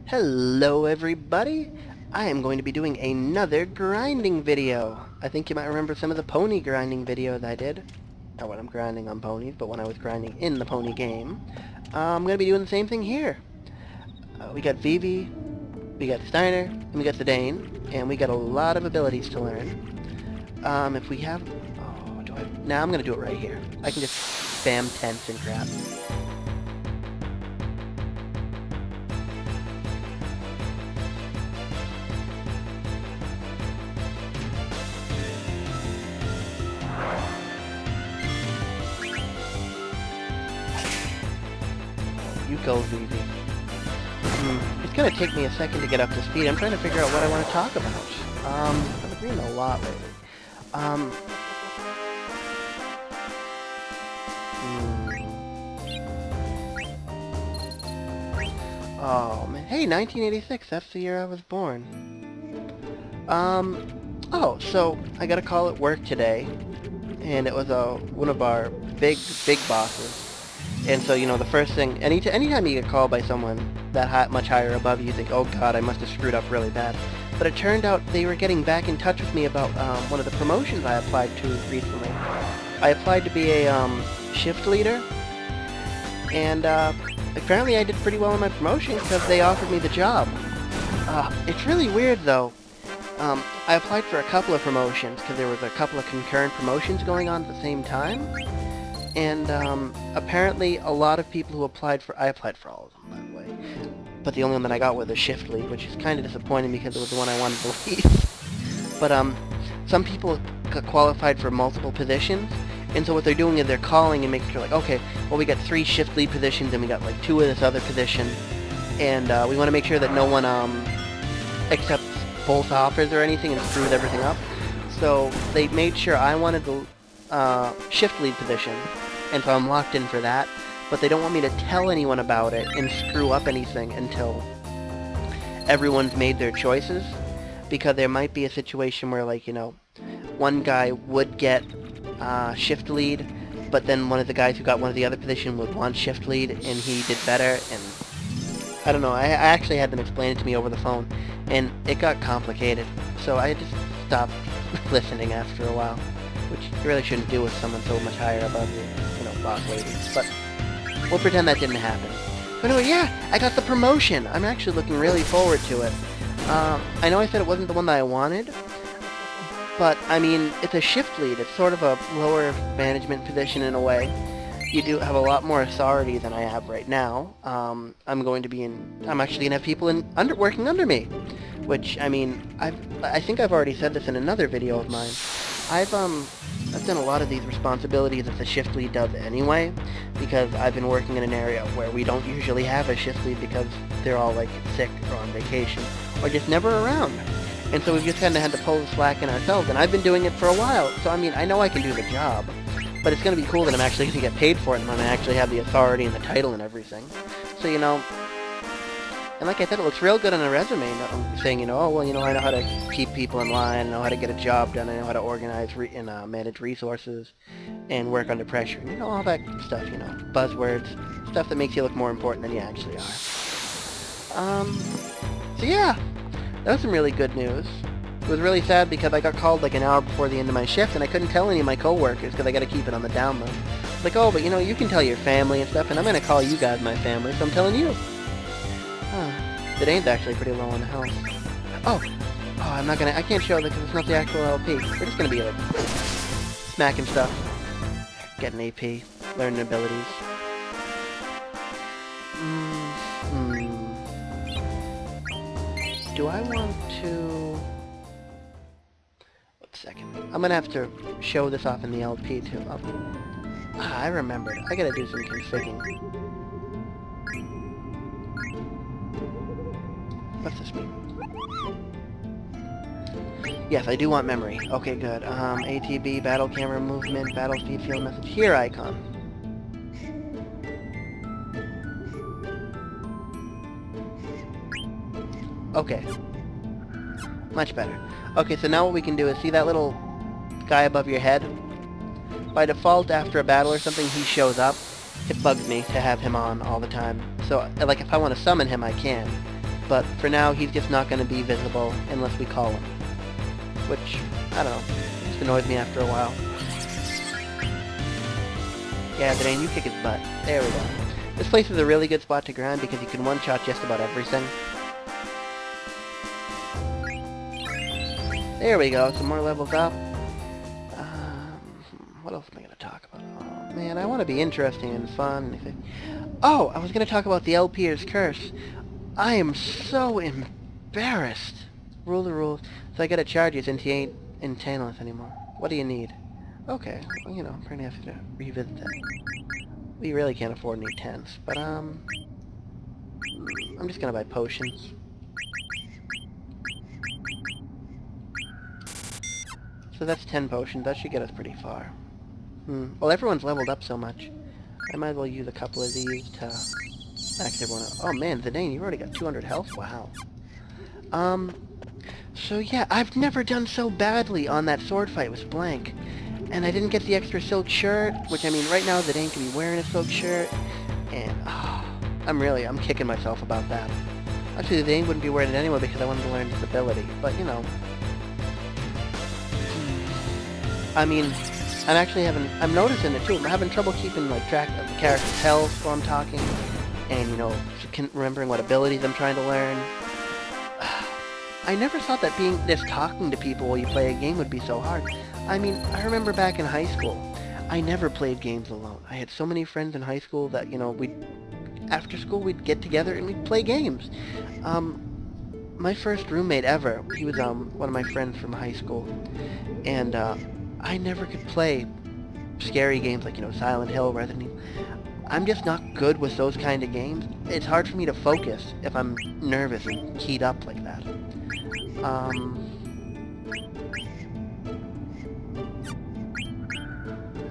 Hello everybody! I am going to be doing another grinding video. I think you might remember some of the pony grinding videos I did. Not when I'm grinding on ponies, but when I was grinding in the pony game. I'm going to be doing the same thing here. We got Vivi, we got Steiner, and we got Zidane, and we got a lot of abilities to learn. If we have... Oh, do I... Nah, I'm going to do it right here. I can just spam tents and crap. You go, Vivi. It's gonna take me a second to get up to speed. I'm trying to figure out what I want to talk about. I've been reading a lot lately. Oh, man. Hey, 1986. That's the year I was born. Oh, so I got a call at work today, and it was one of our big bosses. And so, you know, the first thing, anytime you get called by someone that much higher above you, you think, oh god, I must have screwed up really bad. But it turned out they were getting back in touch with me about one of the promotions I applied to recently. I applied to be a shift leader, and apparently I did pretty well in my promotion because they offered me the job. It's really weird though. I applied for a couple of promotions because there was a couple of concurrent promotions going on at the same time. And apparently a lot of people who applied for... I applied for all of them, by the way. But the only one that I got was a shift lead, which is kind of disappointing because it was the one I wanted to leave. But some people got qualified for multiple positions. And so what they're doing is they're calling and making sure, like, okay, well, we got 3 shift lead positions and we got, like, 2 of this other position. And we want to make sure that no one accepts both offers or anything and screws everything up. So they made sure I wanted the shift lead position, and so I'm locked in for that, but they don't want me to tell anyone about it and screw up anything until everyone's made their choices, because there might be a situation where, like, you know, one guy would get shift lead, but then one of the guys who got one of the other position would want shift lead, and he did better, and I don't know, I actually had them explain it to me over the phone, and it got complicated, so I just stopped listening after a while. Which you really shouldn't do with someone so much higher above you, you know, boss ladies. But we'll pretend that didn't happen. But anyway, yeah, I got the promotion. I'm actually looking really forward to it. I know I said it wasn't the one that I wanted, but, I mean, it's a shift lead. It's sort of a lower management position in a way. You do have a lot more authority than I have right now. I'm actually going to have people working under me. Which, I mean, I think I've already said this in another video of mine. I've done a lot of these responsibilities that the shift lead does anyway, because I've been working in an area where we don't usually have a shift lead because they're all, like, sick or on vacation, or just never around. And so we've just kind of had to pull the slack in ourselves, and I've been doing it for a while, so I mean, I know I can do the job, but it's going to be cool that I'm actually going to get paid for it, and I actually have the authority and the title and everything. So, you know... And like I said, it looks real good on a resume, saying, you know, oh, well, you know, I know how to keep people in line, I know how to get a job done, I know how to organize and manage resources, and work under pressure, you know, all that stuff, you know, buzzwords, stuff that makes you look more important than you actually are. So yeah, that was some really good news. It was really sad because I got called like an hour before the end of my shift, and I couldn't tell any of my coworkers because I got to keep it on the down low. It's like, oh, but you know, you can tell your family and stuff, and I'm going to call you guys my family, so I'm telling you. Zidane's actually pretty low on the health. I can't show it because it's not the actual LP. We're just gonna be like, smacking stuff, getting AP, learning abilities. Do I want to... Wait a second. I'm gonna have to show this off in the LP too. I remembered. I gotta do some configuring. What's this mean? Yes, I do want memory. Okay, good. ATB, battle camera movement, battle speed, field message, here icon. Okay. Much better. Okay, so now what we can do is see that little guy above your head? By default, after a battle or something, he shows up. It bugs me to have him on all the time. So, like, if I want to summon him, I can. but for now he's just not going to be visible unless we call him. Which, I don't know, just annoys me after a while. Yeah, Dane, you kick his butt. There we go. This place is a really good spot to grind because you can one-shot just about everything. There we go, some more levels up. What else am I going to talk about? Oh, man, I want to be interesting and fun. Oh, I was going to talk about the LPer's curse. I am so embarrassed. Rule the rules. So I gotta charge you since you ain't in Tantalus anymore. What do you need? Okay, well, you know, I'm gonna have to revisit that. We really can't afford any tents, but I'm just gonna buy potions. So that's 10 potions. That should get us pretty far. Well, everyone's leveled up so much. I might as well use a couple of these to max everyone up. Oh man, Zidane, you've already got 200 health? Wow. So yeah, I've never done so badly on that sword fight with Blank. And I didn't get the extra silk shirt, which I mean, right now Zidane can be wearing a silk shirt. And, I'm kicking myself about that. Actually, Zidane wouldn't be wearing it anyway because I wanted to learn this ability. But, you know. I mean, I'm noticing it too. I'm having trouble keeping, like, track of the character's health while I'm talking. And, you know, remembering what abilities I'm trying to learn. I never thought that just talking to people while you play a game would be so hard. I mean, I remember back in high school, I never played games alone. I had so many friends in high school that, you know, after school we'd get together and we'd play games. My first roommate ever, he was one of my friends from high school, and I never could play scary games like, you know, Silent Hill, Resident Evil. I'm just not good with those kind of games. It's hard for me to focus if I'm nervous and keyed up like that. How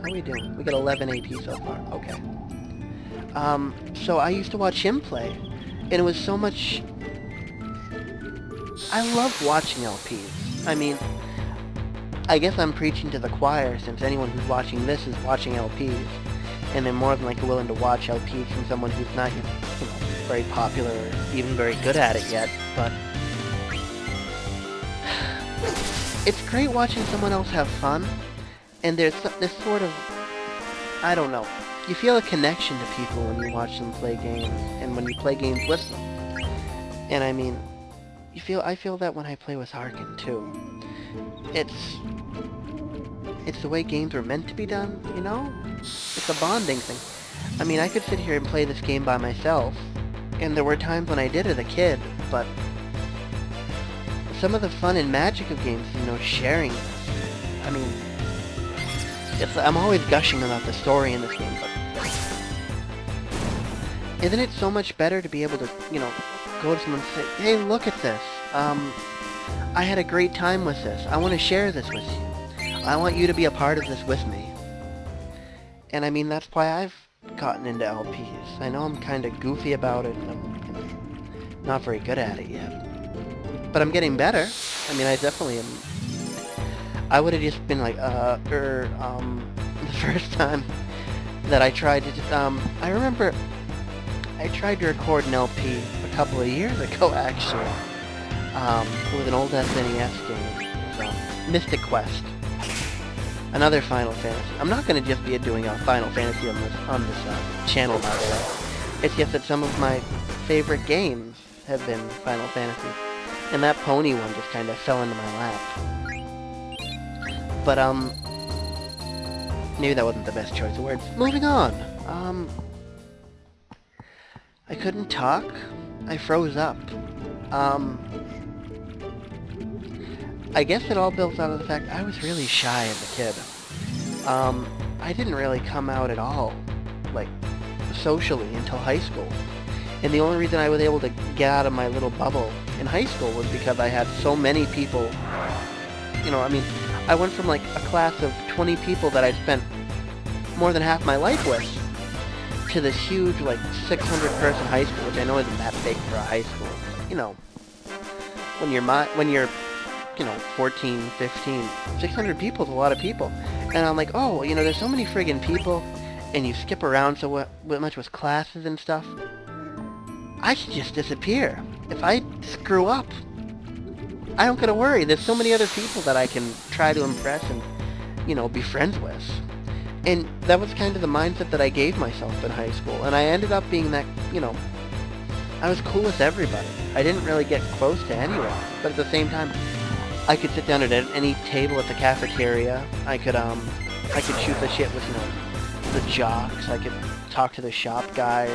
are we doing? We got 11 AP so far. Okay. So I used to watch him play, and it was so much... I love watching LPs. I mean, I guess I'm preaching to the choir, since anyone who's watching this is watching LPs, and they're more than likely willing to watch LPs from someone who's not, you know, very popular or even very good at it yet, but... It's great watching someone else have fun, and there's this sort of, I don't know, you feel a connection to people when you watch them play games, and when you play games with them. And I mean, I feel that when I play with Harkin too. It's the way games are meant to be done, you know? It's a bonding thing. I mean, I could sit here and play this game by myself, and there were times when I did as a kid, but some of the fun and magic of games, you know, sharing this. I mean, I'm always gushing about the story in this game, but isn't it so much better to be able to, you know, go to someone and say, hey, look at this. I had a great time with this. I want to share this with you. I want you to be a part of this with me. And I mean, that's why I've gotten into LPs. I know I'm kind of goofy about it, and I'm, you know, not very good at it yet. But I'm getting better. I mean, I definitely am. I would have just been like, the first time that I tried to, I remember I tried to record an LP a couple of years ago, actually, with an old SNES game. It was, Mystic Quest. Another Final Fantasy. I'm not going to just be doing a Final Fantasy on this channel, by the way. It's just that some of my favorite games have been Final Fantasy. And that pony one just kind of fell into my lap. But, maybe that wasn't the best choice of words. Moving on. I couldn't talk. I froze up. I guess it all built out of the fact I was really shy as a kid. I didn't really come out at all, like, socially until high school. And the only reason I was able to get out of my little bubble in high school was because I had so many people, you know, I mean, I went from like a class of 20 people that I'd spent more than half my life with to this huge, like, 600-person high school, which I know isn't that big for a high school. But, you know, when you're, you know, 14, 15, 600 people is a lot of people. And I'm like, oh, you know, there's so many friggin' people, and you skip around so much with classes and stuff. I should just disappear. if I screw up, I don't gotta worry. There's so many other people that I can try to impress and, be friends with. And that was kind of the mindset that I gave myself in high school. And I ended up being that, I was cool with everybody. I didn't really get close to anyone. But at the same time, I could sit down at any table at the cafeteria. I could shoot the shit with, the jocks. I could talk to the shop guys.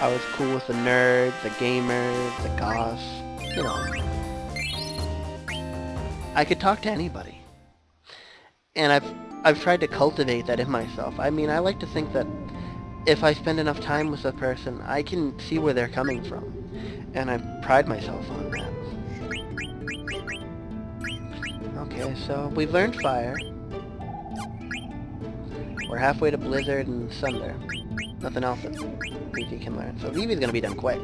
I was cool with the nerds, the gamers, the goths, I could talk to anybody. And I've tried to cultivate that in myself. I mean, I like to think that if I spend enough time with a person, I can see where they're coming from. And I pride myself on that. Okay, so we've learned fire. We're halfway to blizzard and thunder. Nothing else that Vivi can learn. So Vivi's gonna be done quick.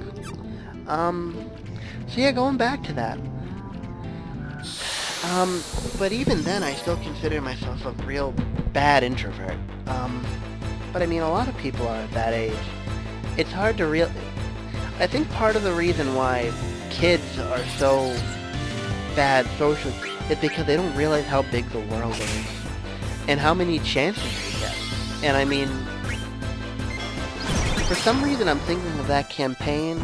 So yeah, going back to that. But even then, I still consider myself a real bad introvert. But I mean, a lot of people are at that age. It's hard to I think part of the reason why kids are so bad socially is because they don't realize how big the world is and how many chances they get. And I mean, for some reason, I'm thinking of that campaign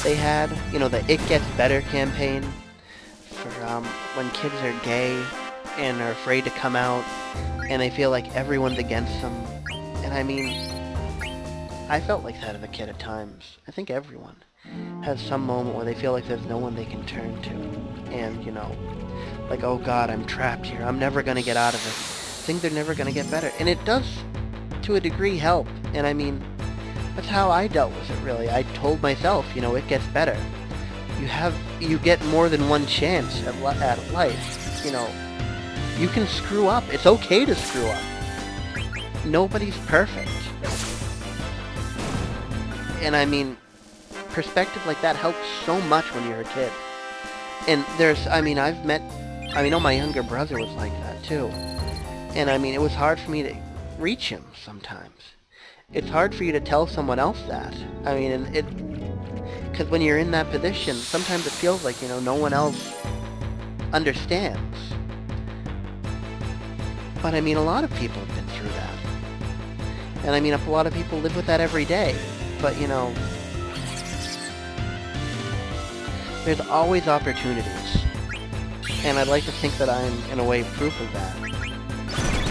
they had, the It Gets Better campaign for when kids are gay and are afraid to come out and they feel like everyone's against them. And I mean, I felt like that as a kid at times. I think everyone has some moment where they feel like there's no one they can turn to. And, like, oh God, I'm trapped here. I'm never going to get out of this. Things are never going to get better. And it does, to a degree, help. And I mean, that's how I dealt with it, really. I told myself, it gets better. You get more than one chance at life. You can screw up. It's okay to screw up. Nobody's perfect. And I mean, perspective like that helps so much when you're a kid. And I know my younger brother was like that too. And I mean, it was hard for me to reach him sometimes. It's hard for you to tell someone else that. I mean, because when you're in that position, sometimes it feels like, no one else understands. But I mean, a lot of people have been through that. And I mean, a lot of people live with that every day. But, there's always opportunities. And I'd like to think that I'm, in a way, proof of that.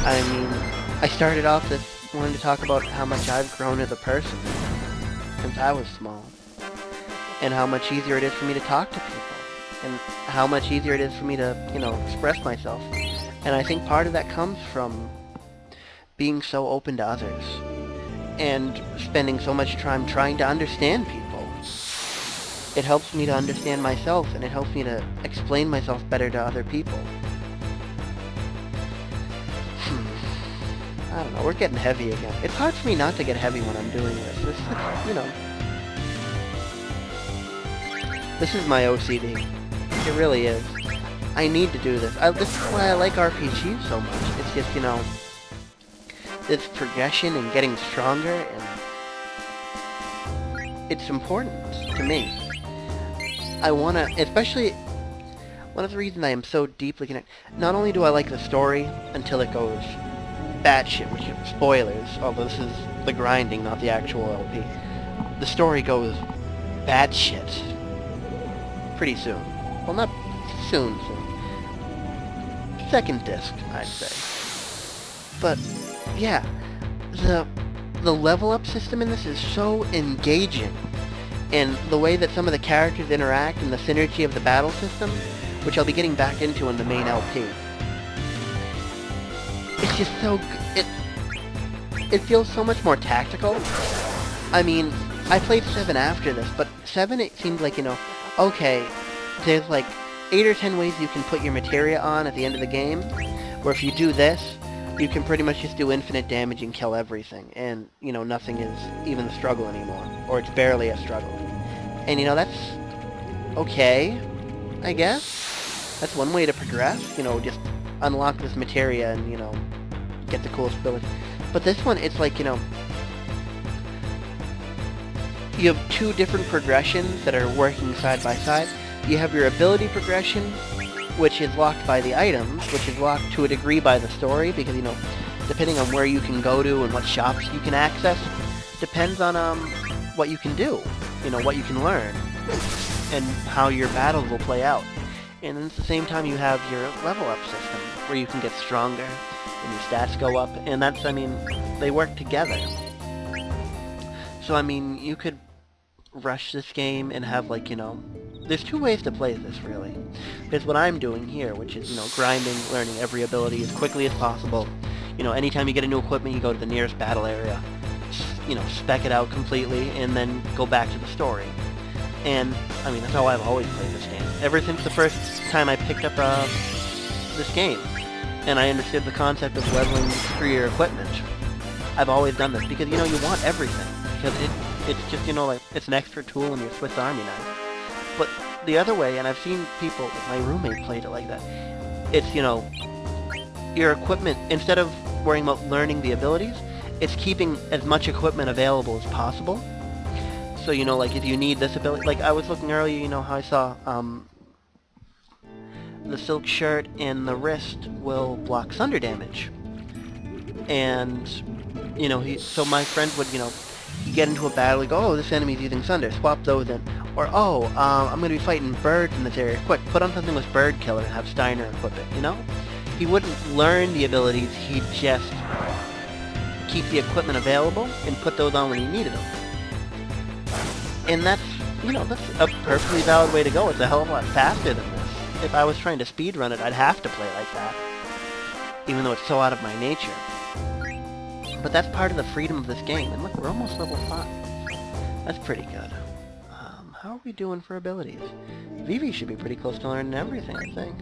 I mean, I started off this wanting to talk about how much I've grown as a person since I was small. And how much easier it is for me to talk to people. And how much easier it is for me to, express myself. And I think part of that comes from being so open to others. And spending so much time trying to understand people. It helps me to understand myself, and it helps me to explain myself better to other people. I don't know, we're getting heavy again. It's hard for me not to get heavy when I'm doing this. This is my OCD. It really is. I need to do this. This is why I like RPGs so much. It's just, this progression and getting stronger, and it's important to me. I want to, especially, one of the reasons I am so deeply connected, not only do I like the story until it goes batshit, which is spoilers, although this is the grinding, not the actual LP. The story goes batshit pretty soon. Well, not soon. Second disc, I'd say. But yeah, the level up system in this is so engaging, and the way that some of the characters interact and the synergy of the battle system, which I'll be getting back into in the main LP. It's just so it feels so much more tactical. I mean, I played 7 after this, but 7 it seemed like, okay, there's like 8 or 10 ways you can put your materia on at the end of the game, where if you do this, you can pretty much just do infinite damage and kill everything, and, nothing is even a struggle anymore, or it's barely a struggle. And, that's okay, I guess. That's one way to progress, just unlock this materia and, get the coolest ability. But this one, it's like, you have two different progressions that are working side by side. You have your ability progression, which is locked by the items, which is locked to a degree by the story, because, depending on where you can go to and what shops you can access, depends on what you can do, what you can learn, and how your battles will play out. And then at the same time, you have your level up system, where you can get stronger, and your stats go up, and that's, they work together. So, you could rush this game and have, there's two ways to play this, really. There's what I'm doing here, which is, grinding, learning every ability as quickly as possible. Anytime you get a new equipment, you go to the nearest battle area, spec it out completely, and then go back to the story. And, that's how I've always played this game. Ever since the first time I picked up this game, and I understood the concept of leveling through your equipment, I've always done this, because, you want everything. Because it's just, it's an extra tool in your Swiss Army knife. But the other way, and I've seen people, my roommate played it like that, it's, your equipment, instead of worrying about learning the abilities, it's keeping as much equipment available as possible. So, if you need this ability, I was looking earlier, how I saw, the silk shirt and the wrist will block thunder damage. And, so my friend would, get into a battle, like, oh, this enemy's using thunder, swap those in. Or, oh, I'm going to be fighting birds in this area, quick, put on something with bird killer and have Steiner equip it, He wouldn't learn the abilities, he'd just keep the equipment available and put those on when he needed them. And that's, that's a perfectly valid way to go. It's a hell of a lot faster than this. If I was trying to speedrun it, I'd have to play like that, even though it's so out of my nature. But that's part of the freedom of this game. And look, we're almost level 5. That's pretty good. How are we doing for abilities? Vivi should be pretty close to learning everything, I think.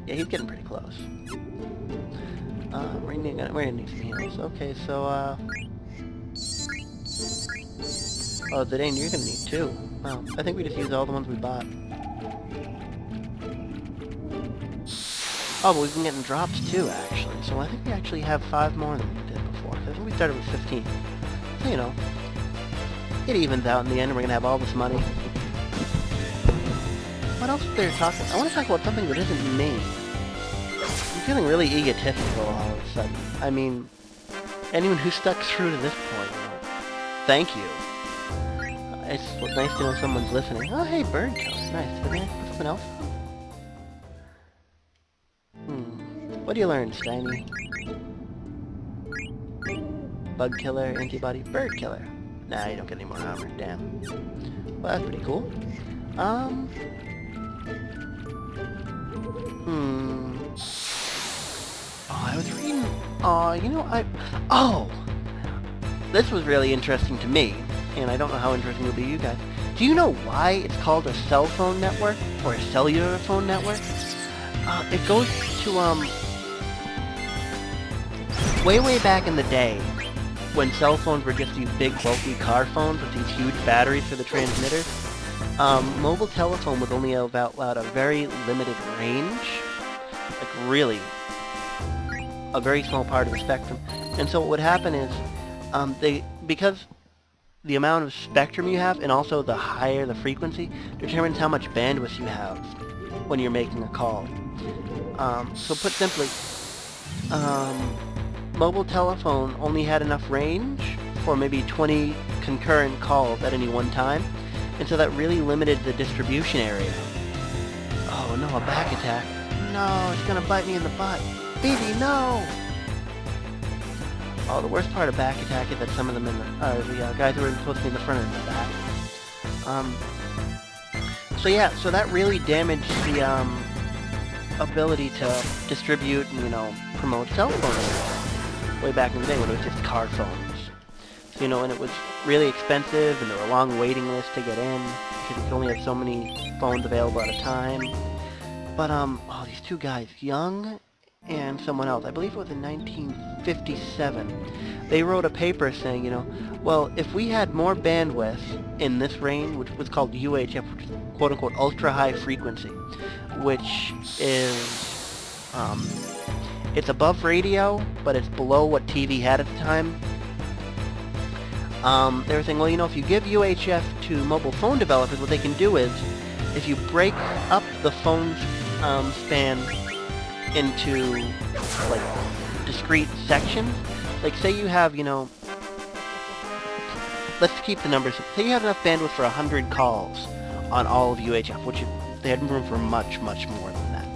Yeah, he's getting pretty close. We're gonna need some heals. Okay, so, oh, Zidane, you're gonna need 2. Wow, I think we just used all the ones we bought. Oh, but we've been getting drops too, actually. So I think we actually have 5 more than we did before. I think we started with 15. So, it evens out in the end, and we're gonna have all this money. What else is there to talk about? I want to talk about something that isn't me. I'm feeling really egotistical all of a sudden. Anyone who stuck through to this point, thank you. It's nice to know someone's listening. Oh, hey, bird killer. Nice. Did I put something else on? What do you learn, Steiny? Bug killer, antibody, bird killer. Nah, you don't get any more armor. Damn. Well, that's pretty cool. Oh, I was reading... Oh! This was really interesting to me, and I don't know how interesting it will be to you guys. Do you know why it's called a cell phone network, or a cellular phone network? It goes to, way back in the day, when cell phones were just these big, bulky car phones with these huge batteries for the transmitters, mobile telephone was only allowed a very limited range, like really, a very small part of the spectrum. And so what would happen is, because the amount of spectrum you have, and also the higher the frequency, determines how much bandwidth you have when you're making a call. So put simply, mobile telephone only had enough range for maybe 20 concurrent calls at any one time, and so that really limited the distribution area. Oh no, a back attack. No, it's gonna bite me in the butt. Baby, no! Oh, the worst part of back attack is that some of them are the guys who are supposed to be in the front and the back. So yeah, so that really damaged the ability to distribute and, promote cell phones way back in the day when it was just car phones. So, and it was really expensive, and there were long waiting lists to get in, because you could only have so many phones available at a time. But, oh, these two guys, Young and someone else, I believe it was in 1957, they wrote a paper saying, well, if we had more bandwidth in this range, which was called UHF, which is quote-unquote ultra-high frequency, which is, it's above radio, but it's below what TV had at the time. they were saying, well, you know, if you give UHF to mobile phone developers, what they can do is, if you break up the phone span into, like, discrete sections, like, say you have, you know, let's keep the numbers, say you have enough bandwidth for 100 calls on all of UHF, which they had room for much, much more than that.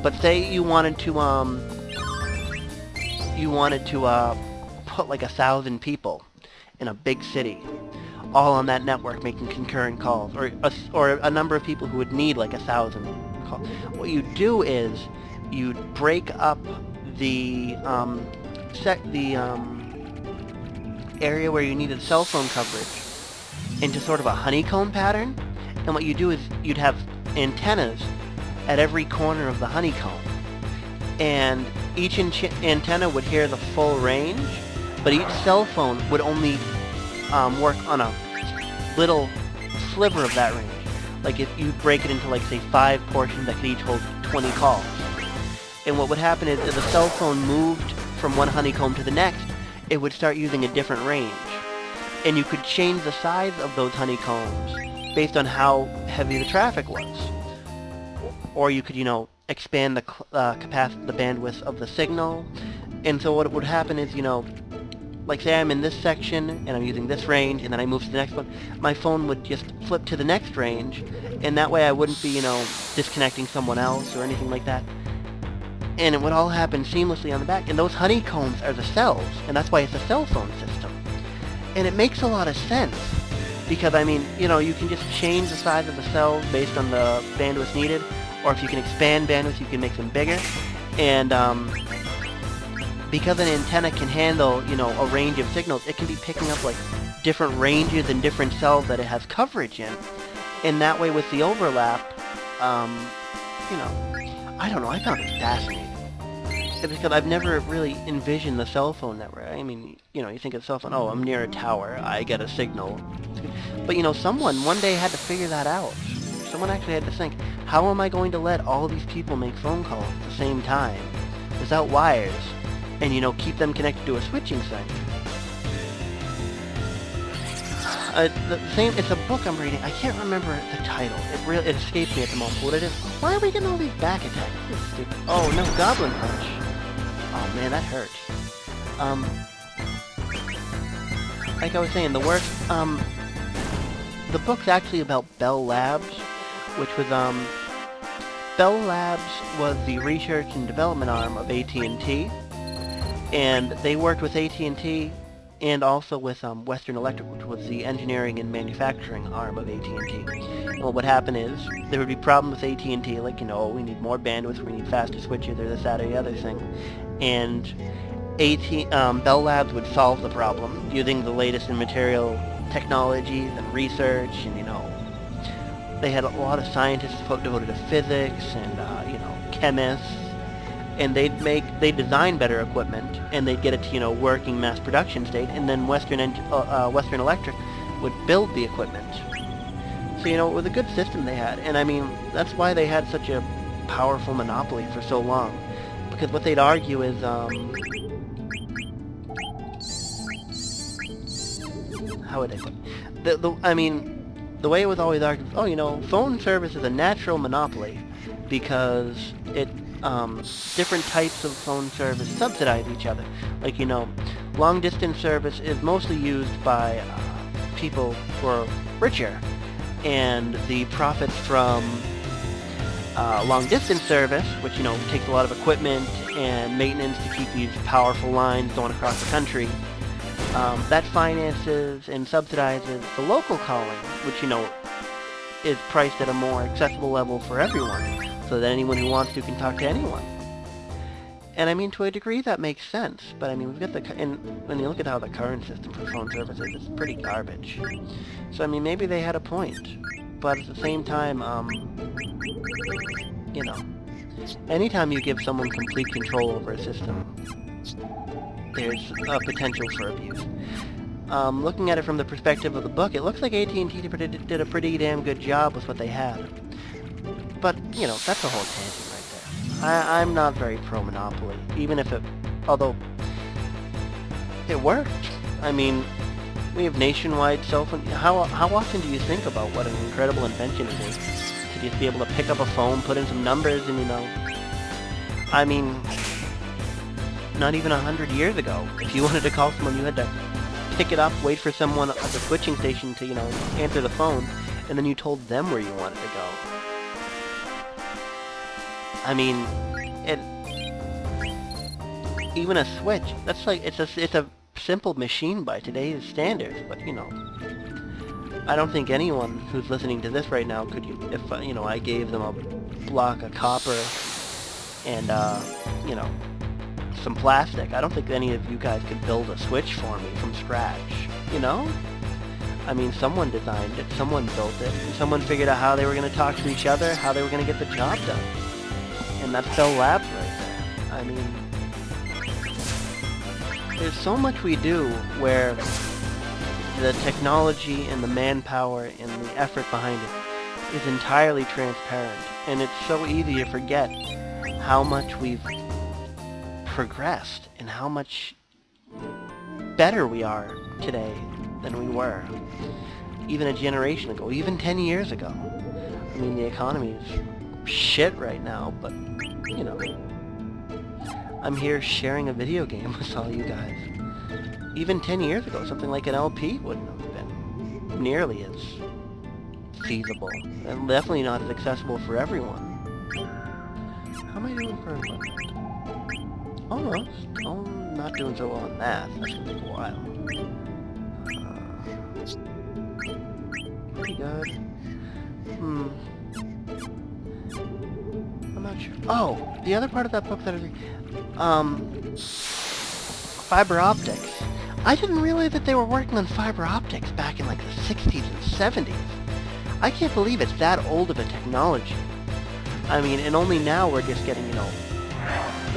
But say you wanted to, put like 1,000 people in a big city, all on that network making concurrent calls, or a number of people who would need like 1,000 calls. What you do is you break up the area where you needed cell phone coverage into sort of a honeycomb pattern, and what you do is you'd have antennas at every corner of the honeycomb, and each antenna would hear the full range, but each cell phone would only work on a little sliver of that range. Like if you break it into, like, say 5 portions that could each hold 20 calls. And what would happen is if the cell phone moved from one honeycomb to the next, it would start using a different range. And you could change the size of those honeycombs based on how heavy the traffic was. Or you could, you know, expand the capacity, the bandwidth of the signal. And so what would happen is, you know, like say I'm in this section and I'm using this range, and then I move to the next one, my phone would just flip to the next range, and that way I wouldn't be, you know, disconnecting someone else or anything like that. And it would all happen seamlessly on the back, and those honeycombs are the cells, and that's why it's a cell phone system. And it makes a lot of sense, because I mean, you know, you can just change the size of the cells based on the bandwidth needed, or if you can expand bandwidth, you can make them bigger. And because an antenna can handle, you know, a range of signals, it can be picking up like different ranges and different cells that it has coverage in. And that way with the overlap, you know, I don't know, I found it fascinating. Because I've never really envisioned the cell phone network. I mean, you know, you think of cell phone, oh, I'm near a tower, I get a signal. But, you know, someone one day had to figure that out. Someone actually had to think, how am I going to let all these people make phone calls at the same time, without wires, and, you know, keep them connected to a switching site? It's a book I'm reading. I can't remember the title. It escapes me at the moment. What it is? Why are we getting all these back attacks? This is stupid. Oh no, Goblin Punch. Oh man, that hurt. Like I was saying, the worst. The book's actually about Bell Labs, which was Bell Labs was the research and development arm of AT&T, and they worked with AT&T. And also with Western Electric, which was the engineering and manufacturing arm of AT&T. And what would happen is, there would be problems with AT&T, like, you know, we need more bandwidth, we need faster switches, or this, that, or the other thing. And Bell Labs would solve the problem using the latest in material technologies and research, and, you know, they had a lot of scientists devoted to physics and, you know, chemists. And they'd design better equipment, and they'd get it to, you know, working mass production state, and then Western Electric would build the equipment. So, you know, it was a good system they had, and I mean, that's why they had such a powerful monopoly for so long. Because what they'd argue is, how would I put it? I mean, the way it was always argued, oh, you know, phone service is a natural monopoly, because it different types of phone service subsidize each other. Like, you know, long-distance service is mostly used by people who are richer, and the profits from long-distance service, which, you know, takes a lot of equipment and maintenance to keep these powerful lines going across the country, that finances and subsidizes the local calling, which, you know, is priced at a more accessible level for everyone, so that anyone who wants to can talk to anyone. And I mean, to a degree that makes sense, but I mean, we've got and when you look at how the current system for phone service is, it's pretty garbage. So I mean, maybe they had a point, but at the same time, you know, anytime you give someone complete control over a system, there's a potential for abuse. Looking at it from the perspective of the book, it looks like AT&T did a pretty damn good job with what they had. But, you know, that's a whole tangent right there. I'm not very pro-monopoly, even if although it worked. I mean, We have nationwide cell phone. How often do you think about what an incredible invention it is to just be able to pick up a phone, put in some numbers, and I mean, not even 100 years ago, if you wanted to call someone, you had to pick it up, wait for someone at the switching station to, answer the phone, and then you told them where you wanted to go. I mean, even a switch, that's like, it's a simple machine by today's standards, but, I don't think anyone who's listening to this right now could, if, I gave them a block of copper and, some plastic, I don't think any of you guys could build a switch for me from scratch, I mean, someone designed it, someone built it, and someone figured out how they were going to talk to each other, how they were going to get the job done. And that's Bell Labs right there. I mean, there's so much we do where the technology and the manpower and the effort behind it is entirely transparent. And it's so easy to forget how much we've progressed and how much better we are today than we were even a generation ago, even 10 years ago. I mean, the economy is shit right now, but, I'm here sharing a video game with all you guys. Even 10 years ago, something like an LP wouldn't have been nearly as feasible, and definitely not as accessible for everyone. How am I doing for a month? Almost. I'm not doing so well in math. That's gonna take a while. Pretty good. I'm not sure. Oh, the other part of that book that fiber optics. I didn't realize that they were working on fiber optics back in like the 60s and 70s. I can't believe it's that old of a technology. I mean, and only now we're just getting,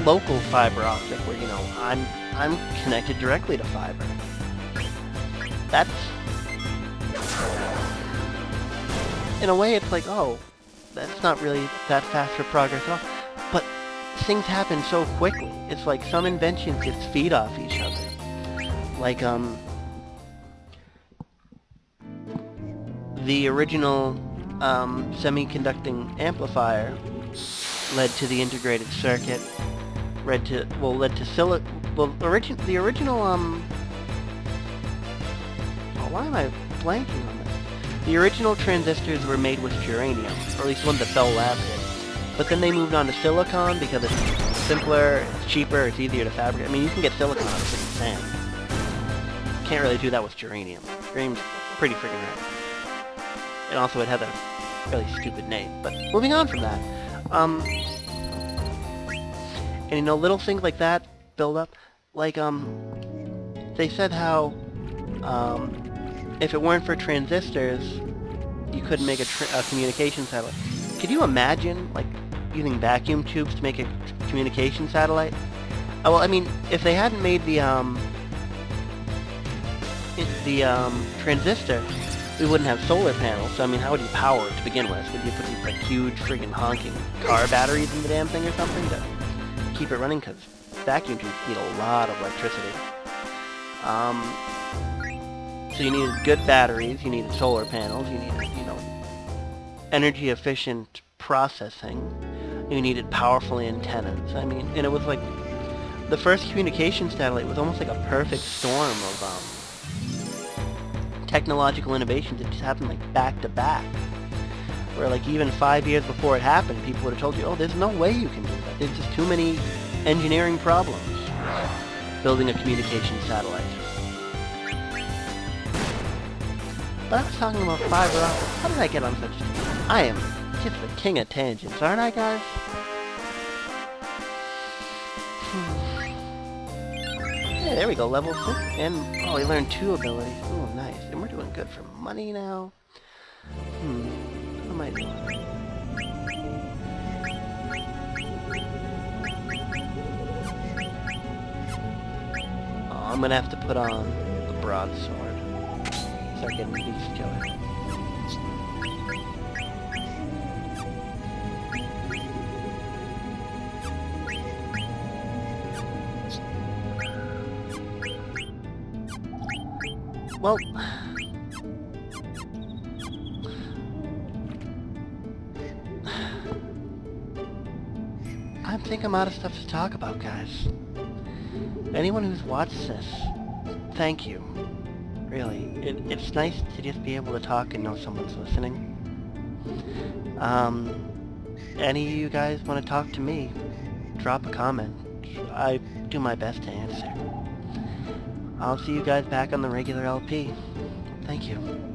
local fiber optic where, I'm connected directly to fiber. That's... In a way, it's like, oh, that's not really that fast for progress at all. But things happen so quickly. It's like some inventions just feed off each other. Like, the original semiconducting amplifier led to the integrated circuit, led to the original, why am I blanking on this? The original transistors were made with germanium, or at least one that Bell Labs did. But then they moved on to silicon because it's simpler, it's cheaper, it's easier to fabricate. I mean, you can get silicon out of freaking sand. Can't really do that with germanium. Germanium's pretty freaking rare. And also it has a really stupid name. But moving on from that. And little things like that build up. Like, they said how, if it weren't for transistors, you couldn't make a communication satellite. Could you imagine, like, using vacuum tubes to make a communication satellite? Well, I mean, if they hadn't made the transistor, we wouldn't have solar panels. So, I mean, how would you power it to begin with? Would you put these, like, huge friggin' honking car batteries in the damn thing or something to keep it running? Because vacuum tubes need a lot of electricity. So you needed good batteries, you needed solar panels, you needed, energy efficient processing, you needed powerful antennas. I mean, and it was like, the first communication satellite was almost like a perfect storm of technological innovations that just happened like back to back. Where like even 5 years before it happened, people would have told you, oh, there's no way you can do that. There's just too many engineering problems building a communication satellite. But I was talking about fiber optics. How did I get on such... I am just the king of tangents, aren't I, guys? Yeah, there we go, level 6. And, oh, we learned 2 abilities. Oh, nice. And we're doing good for money now. What am I doing? Oh, I'm gonna have to put on the broadsword. Start getting used to it. Well, I think I'm out of stuff to talk about, guys. Anyone who's watched this, thank you. Really, it's nice to just be able to talk and know someone's listening. Any of you guys want to talk to me, drop a comment. I do my best to answer. I'll see you guys back on the regular LP. Thank you.